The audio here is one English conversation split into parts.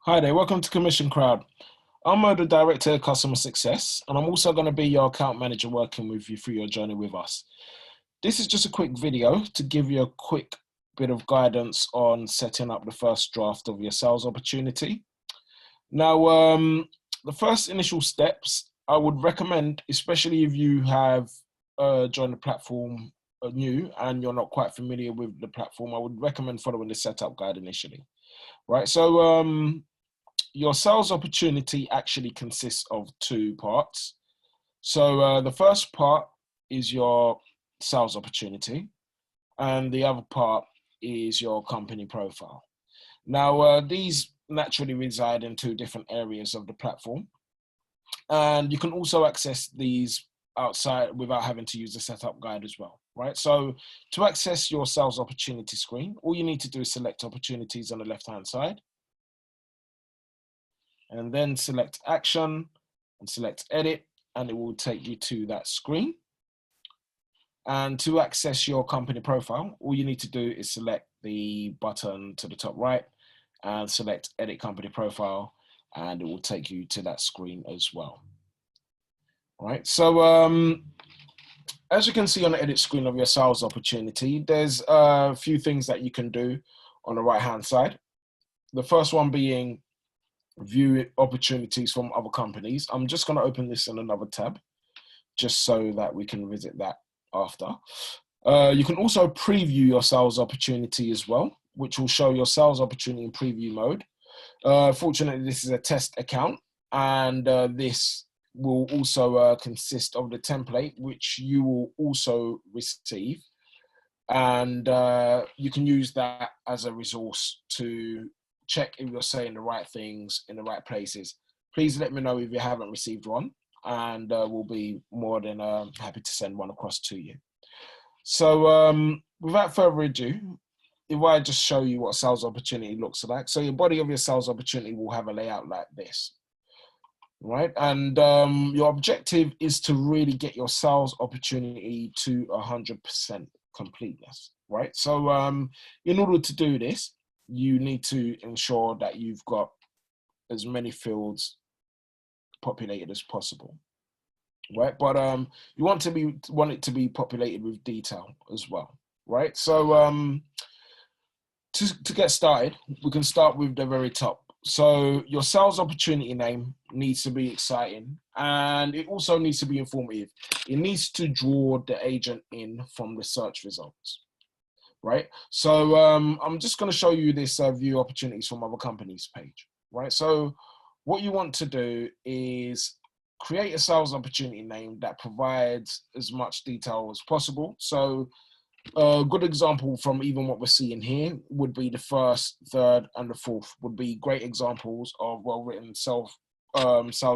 Hi there, welcome to CommissionCrowd. I'm the Director of Customer Success, and I'm also going to be your account manager working with you through your journey with us. This is just a quick video to give you a quick bit of guidance on setting up the first draft of your sales opportunity. Now, the first initial steps I would recommend, especially if you have joined the platform new and you're not quite familiar with the platform, I would recommend following the setup guide initially. Right, so your sales opportunity actually consists of two parts. So the first part is your sales opportunity, and the other part is your company profile. Now, these naturally reside in two different areas of the platform, and you can also access these outside without having to use the setup guide as well, right? So to access your sales opportunity screen, all you need to do is select opportunities on the left-hand side, and then select action and select edit, and it will take you to that screen. And to access your company profile, all you need to do is select the button to the top right and select edit company profile, and it will take you to that screen as well. All right, so as you can see on the edit screen of your sales opportunity, there's a few things that you can do on the right hand side. The first one being view opportunities from other companies. I'm just going to open this in another tab just so that we can visit that after. You can also preview your sales opportunity as well, which will show your sales opportunity in preview mode. Fortunately, this is a test account, and this will also consist of the template, which you will also receive. And you can use that as a resource to check if you're saying the right things in the right places. Please let me know if you haven't received one, and we'll be more than happy to send one across to you. So without further ado, if I just show you what sales opportunity looks like. So your body of your sales opportunity will have a layout like this, right? And your objective is to really get your sales opportunity to 100% completeness, right? So in order to do this, you need to ensure that you've got as many fields populated as possible, right? But you want it to be populated with detail as well, right? So to get started, we can start with the very top. So your sales opportunity name needs to be exciting, and it also needs to be informative. It needs to draw the agent in from the search results, right? So I'm just going to show you this view opportunities from other companies page, right? So what you want to do is create a sales opportunity name that provides as much detail as possible. So a good example from even what we're seeing here would be the first, third, and the fourth would be great examples of well-written sales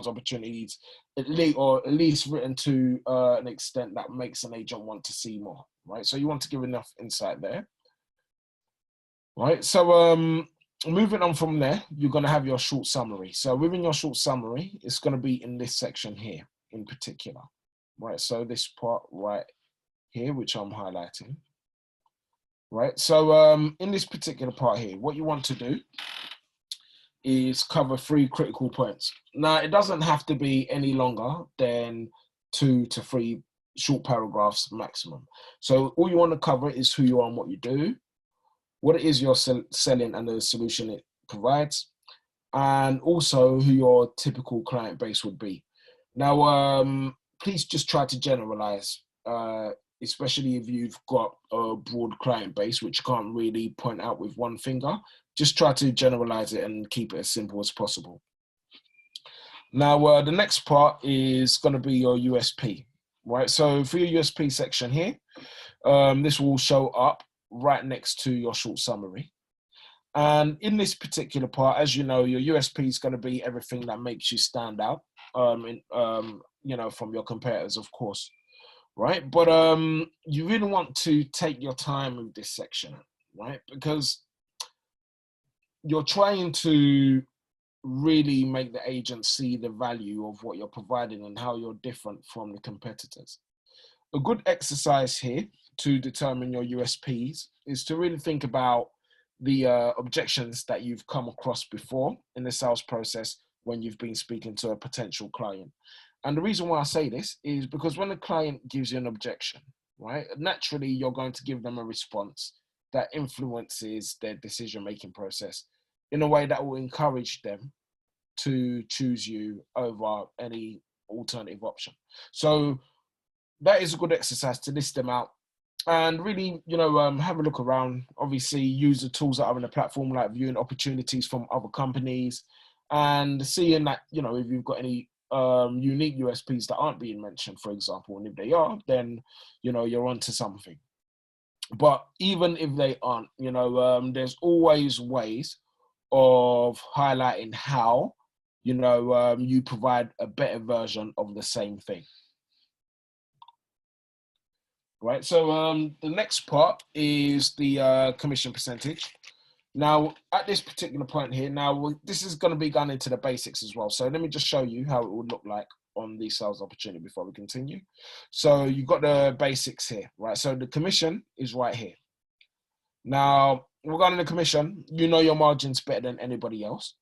opportunities, at least written to an extent that makes an agent want to see more, right? So you want to give enough insight there, right? So moving on from there, you're going to have your short summary. So within your short summary, it's going to be in this section here in particular, right? So this part right here, which I'm highlighting, right? So in this particular part here, what you want to do is cover 3 critical points. Now, it doesn't have to be any longer than 2 to 3 short paragraphs maximum. So all you want to cover is who you are and what you do, what it is you're selling and the solution it provides, and also who your typical client base would be. Now, please just try to generalize, especially if you've got a broad client base, which you can't really point out with one finger. Just try to generalize it and keep it as simple as possible. Now, the next part is going to be your USP, right? So for your USP section here, this will show up right next to your short summary. And in this particular part, as you know, your USP is going to be everything that makes you stand out, you know, from your competitors, of course, right? But you really want to take your time with this section, right? Because you're trying to really make the agent see the value of what you're providing and how you're different from the competitors. A good exercise here to determine your USPs is to really think about the objections that you've come across before in the sales process when you've been speaking to a potential client. And the reason why I say this is because when a client gives you an objection, right, naturally you're going to give them a response that influences their decision-making process in a way that will encourage them to choose you over any alternative option. So that is a good exercise to list them out and really, have a look around. Obviously, use the tools that are on the platform, like viewing opportunities from other companies and seeing that, if you've got any unique USPs that aren't being mentioned, for example, and if they are, then, you're onto something. But even if they aren't, there's always ways of highlighting how, you provide a better version of the same thing. Right, so the next part is the commission percentage. Now, at this particular point here, this is going to be gone into the basics as well. So let me just show you how it would look like on the sales opportunity before we continue. So you've got the basics here, right? So the commission is right here. Now, regarding the commission, your margin's better than anybody else.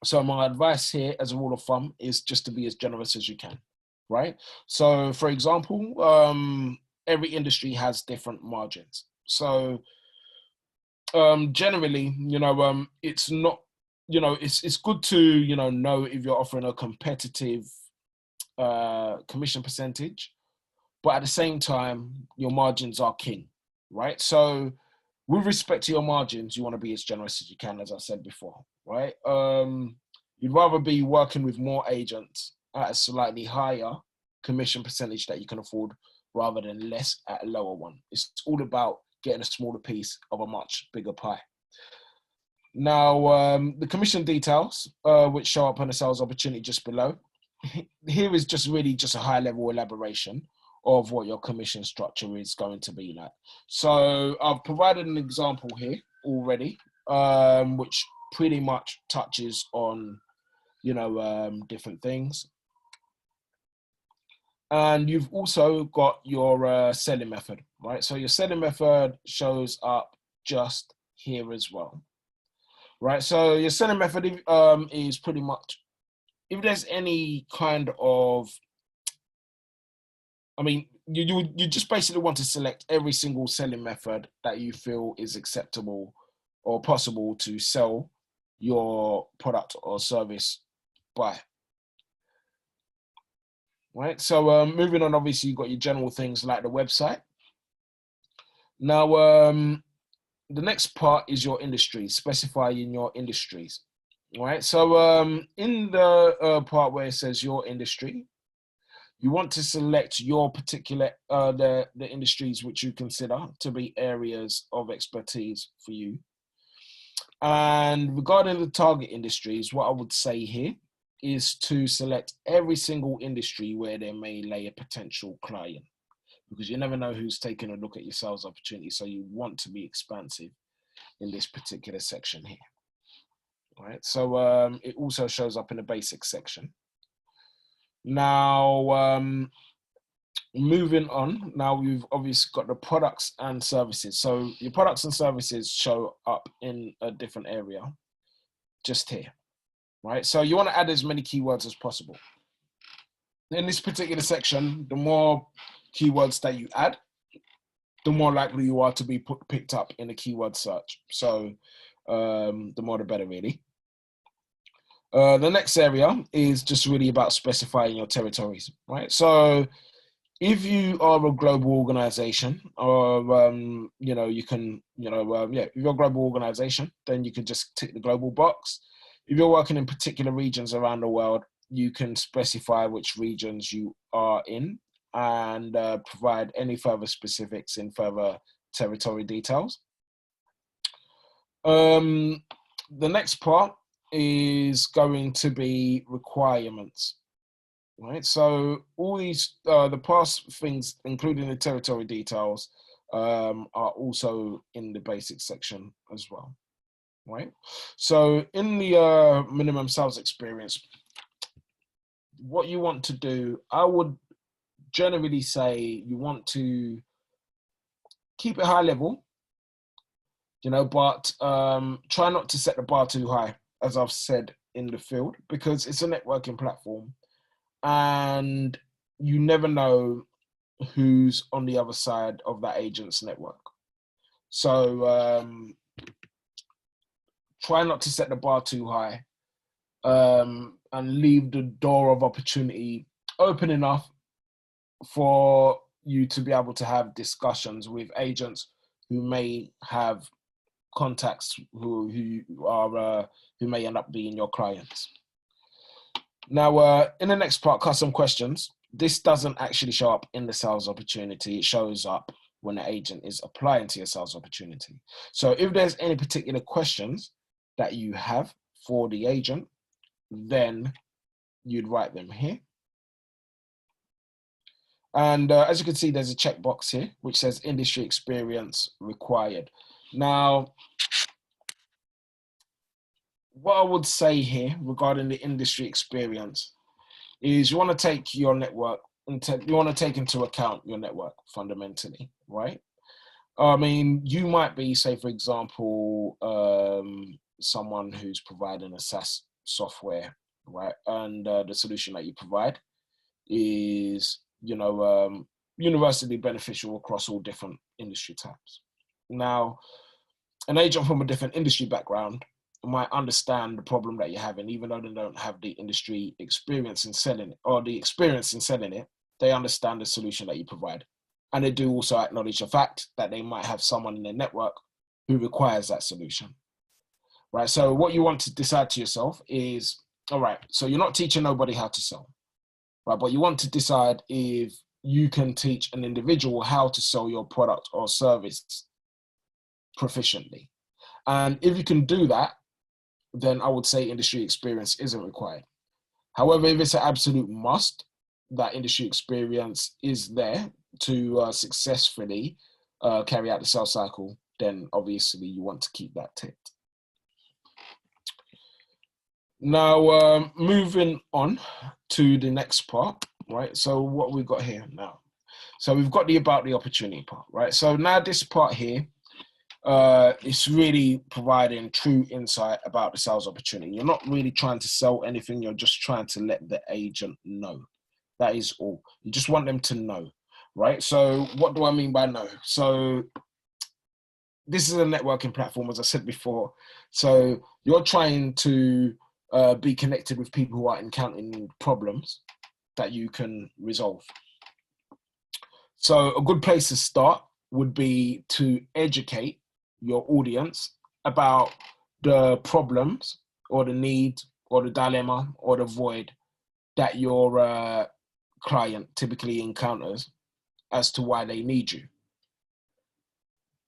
So my advice here as a rule of thumb is just to be as generous as you can, right? So for example, every industry has different margins. So generally, it's not, it's good to, know if you're offering a competitive commission percentage, but at the same time, your margins are king, right? So with respect to your margins, you want to be as generous as you can, as I said before, right? You'd rather be working with more agents at a slightly higher commission percentage that you can afford rather than less at a lower one. It's all about getting a smaller piece of a much bigger pie. Now, the commission details, which show up on the sales opportunity just below, here is just really just a high level elaboration of what your commission structure is going to be like. So I've provided an example here already, which pretty much touches on, different things. And you've also got your selling method, right? So your selling method shows up just here as well, right? So your selling method is pretty much, if there's any kind of, you just basically want to select every single selling method that you feel is acceptable or possible to sell your product or service by. Right, so moving on, obviously you've got your general things like the website. Now, the next part is your industry, specifying your industries. Right, so in the part where it says your industry, you want to select your particular, the industries which you consider to be areas of expertise for you. And regarding the target industries, what I would say here is to select every single industry where there may lay a potential client, because you never know who's taking a look at your sales opportunity. So you want to be expansive in this particular section here. All right, so it also shows up in the basics section. Now, moving on, now we've obviously got the products and services. So your products and services show up in a different area just here. Right, so you want to add as many keywords as possible. In this particular section, the more keywords that you add, the more likely you are to be picked up in a keyword search. So the more the better, really. The next area is just really about specifying your territories, right? So if you are a global organization, or you can, if you're a global organization, then you can just tick the global box. If you're working in particular regions around the world, you can specify which regions you are in and provide any further specifics in further territory details. The next part is going to be requirements, right? So all these, the past things, including the territory details, are also in the basics section as well. Right, so in the minimum sales experience, what you want to do, I would generally say you want to keep it high level, you know, but try not to set the bar too high, as I've said in the field, because it's a networking platform and you never know who's on the other side of that agent's network. So try not to set the bar too high, and leave the door of opportunity open enough for you to be able to have discussions with agents who may have contacts who may end up being your clients. Now, in the next part, custom questions. This doesn't actually show up in the sales opportunity. It shows up when the agent is applying to your sales opportunity. So if there's any particular questions that you have for the agent, then you'd write them here. And as you can see, there's a checkbox here which says industry experience required. Now, what I would say here regarding the industry experience is you want to take your network, you want to take into account your network fundamentally, right? I mean, you might be, say, for example, someone who's providing a SaaS software, right? And the solution that you provide is, you know, universally beneficial across all different industry types. Now, an agent from a different industry background might understand the problem that you're having, even though they don't have the industry experience in selling it, or the experience in selling it, they understand the solution that you provide. And they do also acknowledge the fact that they might have someone in their network who requires that solution, right? So what you want to decide to yourself is, all right, so you're not teaching nobody how to sell, right? But you want to decide if you can teach an individual how to sell your product or service proficiently. And if you can do that, then I would say industry experience isn't required. However, if it's an absolute must, that industry experience is there to successfully carry out the sales cycle, then obviously you want to keep that ticked. Now, moving on to the next part, right? So what we've got here now. So we've got the about the opportunity part, right? So now this part here, it's really providing true insight about the sales opportunity. You're not really trying to sell anything. You're just trying to let the agent know. That is all. You just want them to know, right? So what do I mean by know? So this is a networking platform, as I said before. So you're trying to be connected with people who are encountering problems that you can resolve. So a good place to start would be to educate your audience about the problems or the need or the dilemma or the void that your client typically encounters as to why they need you.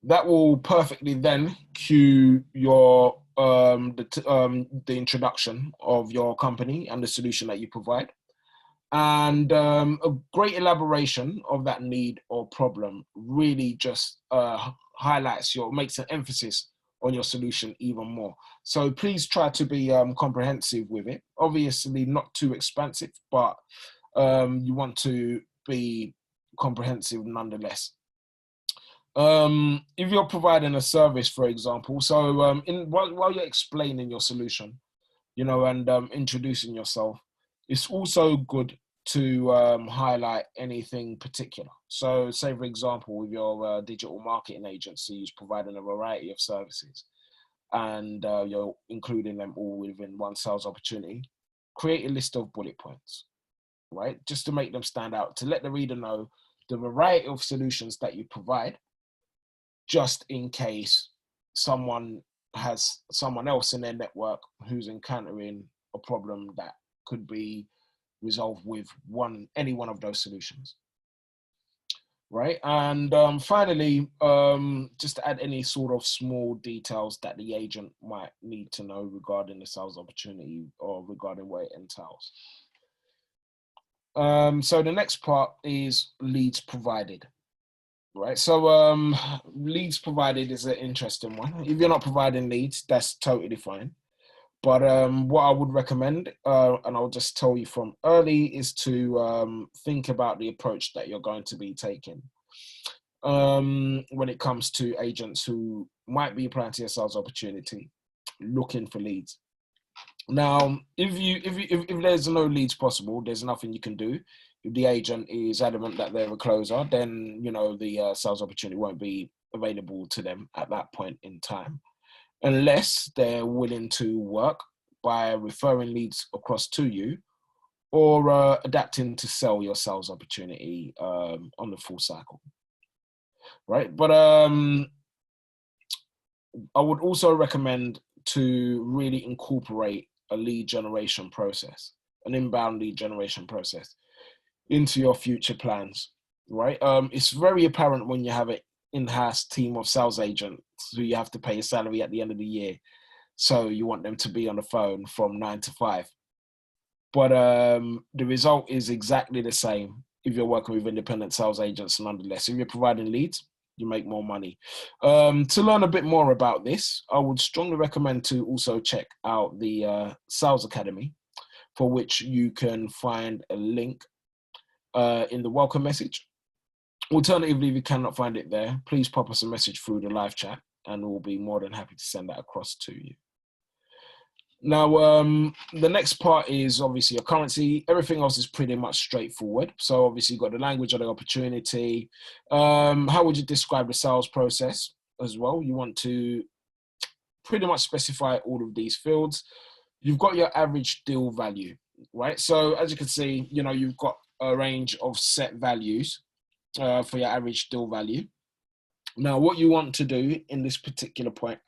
That will perfectly then cue your the introduction of your company and the solution that you provide. And a great elaboration of that need or problem really just highlights makes an emphasis on your solution even more. So please try to be comprehensive with it. Obviously not too expansive, but you want to be comprehensive nonetheless. If you're providing a service, for example, so while you're explaining your solution, you know, and introducing yourself, it's also good to highlight anything particular. So say, for example, with your digital marketing agency who's providing a variety of services and you're including them all within one sales opportunity, create a list of bullet points, right? Just to make them stand out, to let the reader know the variety of solutions that you provide, just in case someone has someone else in their network who's encountering a problem that could be resolved with any one of those solutions, right? And finally, just to add any sort of small details that the agent might need to know regarding the sales opportunity or regarding what it entails. So the next part is leads provided. Right, so leads provided is an interesting one. If you're not providing leads, that's totally fine. But what I would recommend, and I'll just tell you from early, is to think about the approach that you're going to be taking when it comes to agents who might be applying to your sales opportunity, looking for leads. Now, if there's no leads possible, there's nothing you can do. If the agent is adamant that they're a closer, then the sales opportunity won't be available to them at that point in time, unless they're willing to work by referring leads across to you, or adapting to sell your sales opportunity on the full cycle, right? But I would also recommend to really incorporate a lead generation process, an inbound lead generation process, into your future plans, right? It's very apparent when you have an in-house team of sales agents who you have to pay a salary at the end of the year, so you want them to be on the phone from 9 to 5. But the result is exactly the same if you're working with independent sales agents. Nonetheless, if you're providing leads, you make more money. To learn a bit more about this, I would strongly recommend to also check out the Sales Academy, for which you can find a link in the welcome message. Alternatively, if you cannot find it there, please pop us a message through the live chat and we'll be more than happy to send that across to you. Now, the next part is obviously your currency. Everything else is pretty much straightforward. So obviously you've got the language of the opportunity. How would you describe the sales process as well? You want to pretty much specify all of these fields. You've got your average deal value, right? So as you can see, you've got a range of set values for your average deal value. Now, what you want to do in this particular point,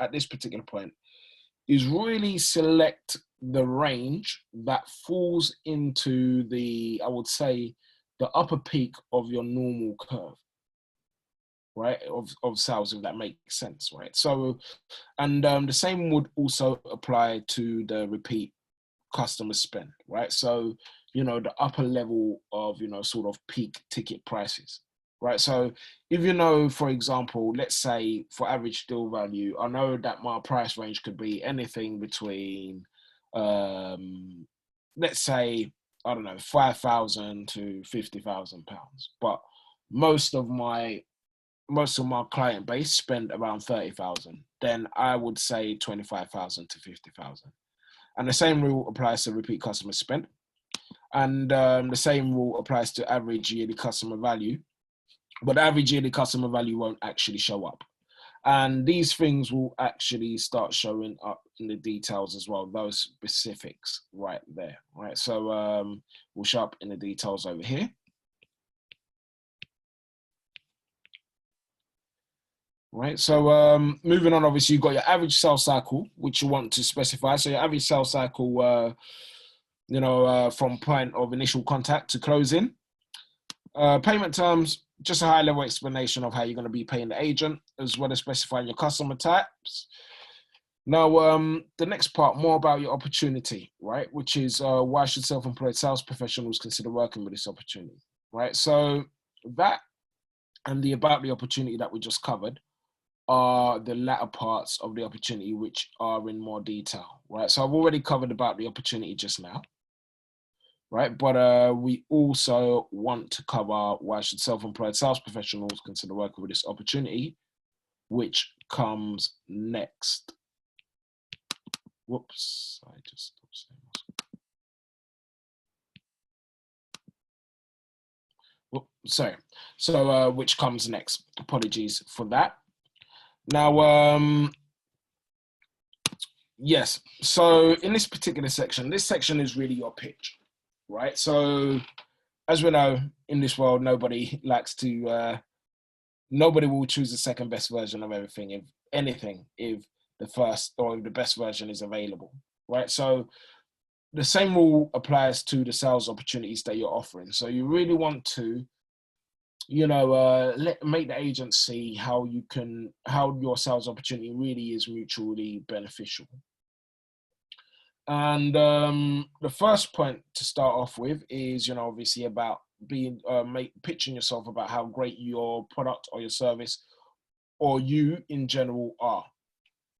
is really select the range that falls into the, I would say, the upper peak of your normal curve, right, of sales, if that makes sense, right? So, and the same would also apply to the repeat customer spend, right? So, the upper level of, sort of peak ticket prices, right? So if for example, let's say for average deal value, I know that my price range could be anything between, let's say, I don't know, £5,000 to £50,000. But most of my client base spend around 30,000. Then I would say 25,000 to 50,000. And the same rule applies to repeat customer spend. And the same rule applies to average yearly customer value. But the average yearly customer value won't actually show up. And these things will actually start showing up in the details as well, those specifics right there, right? So we'll show up in the details over here. Right, so moving on, obviously you've got your average sales cycle, which you want to specify. So your average sales cycle, from point of initial contact to closing. Payment terms, just a high-level explanation of how you're going to be paying the agent, as well as specifying your customer types. Now, the next part, more about your opportunity, right? Which is why should self-employed sales professionals consider working with this opportunity, right? So that and the about the opportunity that we just covered are the latter parts of the opportunity, which are in more detail, right? So I've already covered about the opportunity just now, right? But we also want to cover why should self-employed sales professionals consider working with this opportunity, which comes next. Whoops, I just stopped saying this. Whoops, sorry. So which comes next? Apologies for that. Now, yes. So in this particular section, this section is really your pitch, right? So as we know, in this world, nobody likes to, nobody will choose the second best version of everything, if anything, if the first or the best version is available, right? So the same rule applies to the sales opportunities that you're offering. So you really want to, make the agent see how your sales opportunity really is mutually beneficial. And the first point to start off with is, obviously about being pitching yourself about how great your product or your service or you in general are.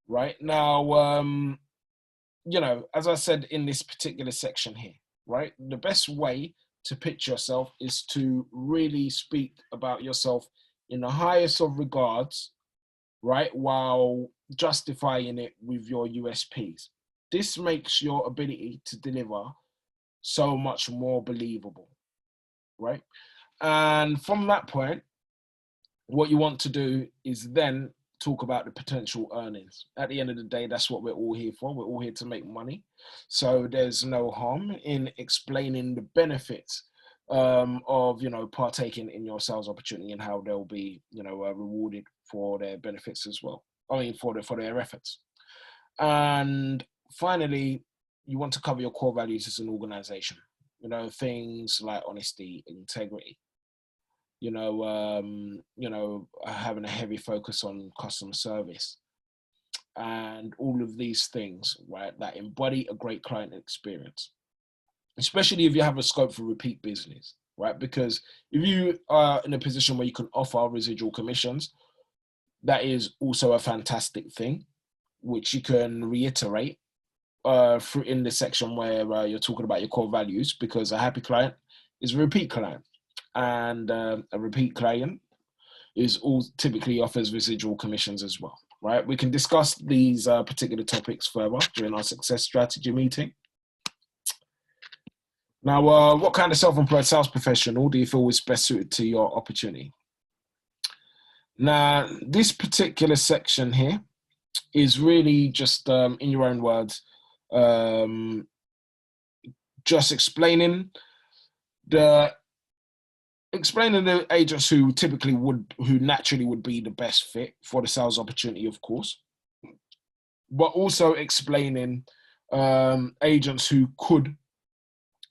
Right now, as I said in this particular section here, right, the best way to pitch yourself is to really speak about yourself in the highest of regards, right? While justifying it with your USPs. This makes your ability to deliver so much more believable, right? And from that point, what you want to do is then talk about the potential earnings. At the end of the day, that's what we're all here for. We're all here to make money. So there's no harm in explaining the benefits of, partaking in your sales opportunity and how they'll be, rewarded for their benefits as well. I mean, for their efforts. And finally, you want to cover your core values as an organization. Things like honesty, integrity, having a heavy focus on customer service and all of these things, right, that embody a great client experience, especially if you have a scope for repeat business, right? Because if you are in a position where you can offer residual commissions, that is also a fantastic thing, which you can reiterate through in the section where you're talking about your core values, because a happy client is a repeat client. And a repeat client typically offers residual commissions as well, right? We can discuss these particular topics further during our success strategy meeting. Now, what kind of self-employed sales professional do you feel is best suited to your opportunity? Now, this particular section here is really just, in your own words, just explaining the agents who naturally would be the best fit for the sales opportunity, of course, but also explaining agents who could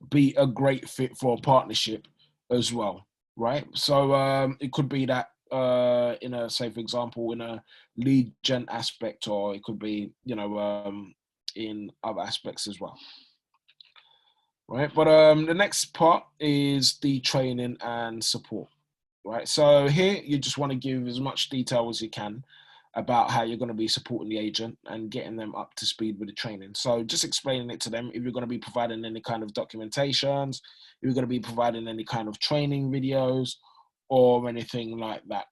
be a great fit for a partnership as well, right? So it could be that say, for example, in a lead gen aspect, or it could be, in other aspects as well. Right, but the next part is the training and support, right? So here you just want to give as much detail as you can about how you're going to be supporting the agent and getting them up to speed with the training. So just explaining it to them, if you're going to be providing any kind of documentations, if you're going to be providing any kind of training videos or anything like that.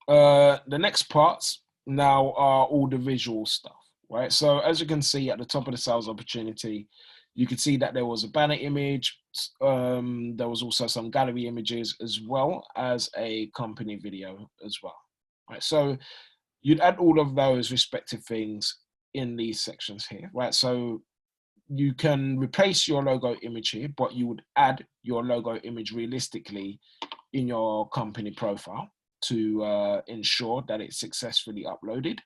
The next parts now are all the visual stuff. Right, so as you can see at the top of the sales opportunity, you can see that there was a banner image. There was also some gallery images, as well as a company video as well. Right, so you'd add all of those respective things in these sections here. Right, so you can replace your logo image here, but you would add your logo image realistically in your company profile to ensure that it's successfully uploaded.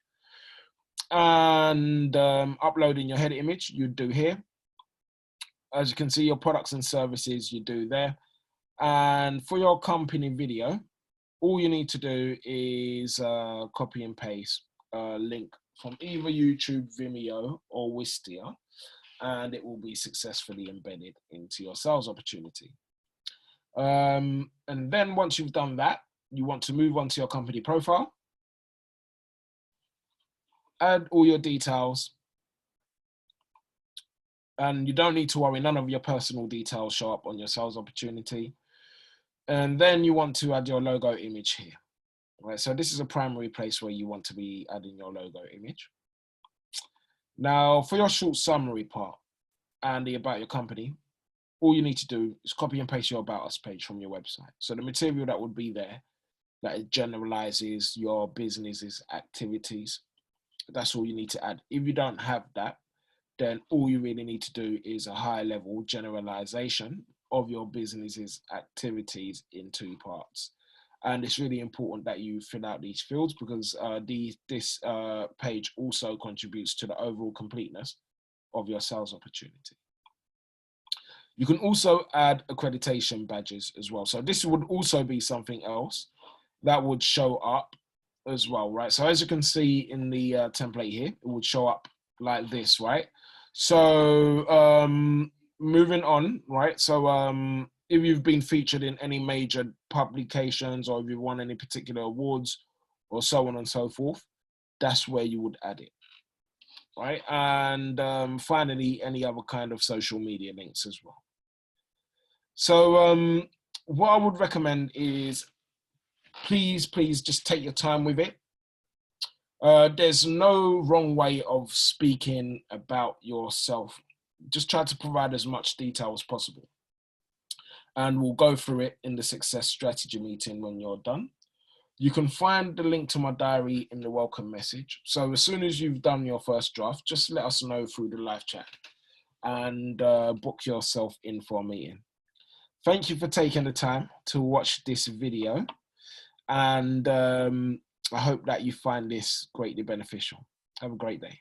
And uploading your header image, you do here. As you can see, your products and services, you do there. And for your company video, all you need to do is copy and paste a link from either YouTube, Vimeo, or Wistia, and it will be successfully embedded into your sales opportunity. And then once you've done that, you want to move on to your company profile. Add all your details, and you don't need to worry, none of your personal details show up on your sales opportunity. And then you want to add your logo image here, right? So this is a primary place where you want to be adding your logo image. Now for your short summary part and the about your company, all you need to do is copy and paste your about us page from your website. So the material that would be there, that it generalizes your business's activities, that's all you need to add. If you don't have that, then all you really need to do is a high level generalization of your business's activities in 2 parts. And it's really important that you fill out these fields, because this page also contributes to the overall completeness of your sales opportunity. You can also add accreditation badges as well. So this would also be something else that would show up as well, right? So as you can see in the template here, it would show up like this, right? So moving on, right? So if you've been featured in any major publications, or if you've won any particular awards, or so on and so forth, that's where you would add it, right? And finally, any other kind of social media links as well. So what I would recommend is Please just take your time with it. There's no wrong way of speaking about yourself. Just try to provide as much detail as possible. And we'll go through it in the success strategy meeting when you're done. You can find the link to my diary in the welcome message. So as soon as you've done your first draft, just let us know through the live chat and book yourself in for a meeting. Thank you for taking the time to watch this video. And I hope that you find this greatly beneficial. Have a great day.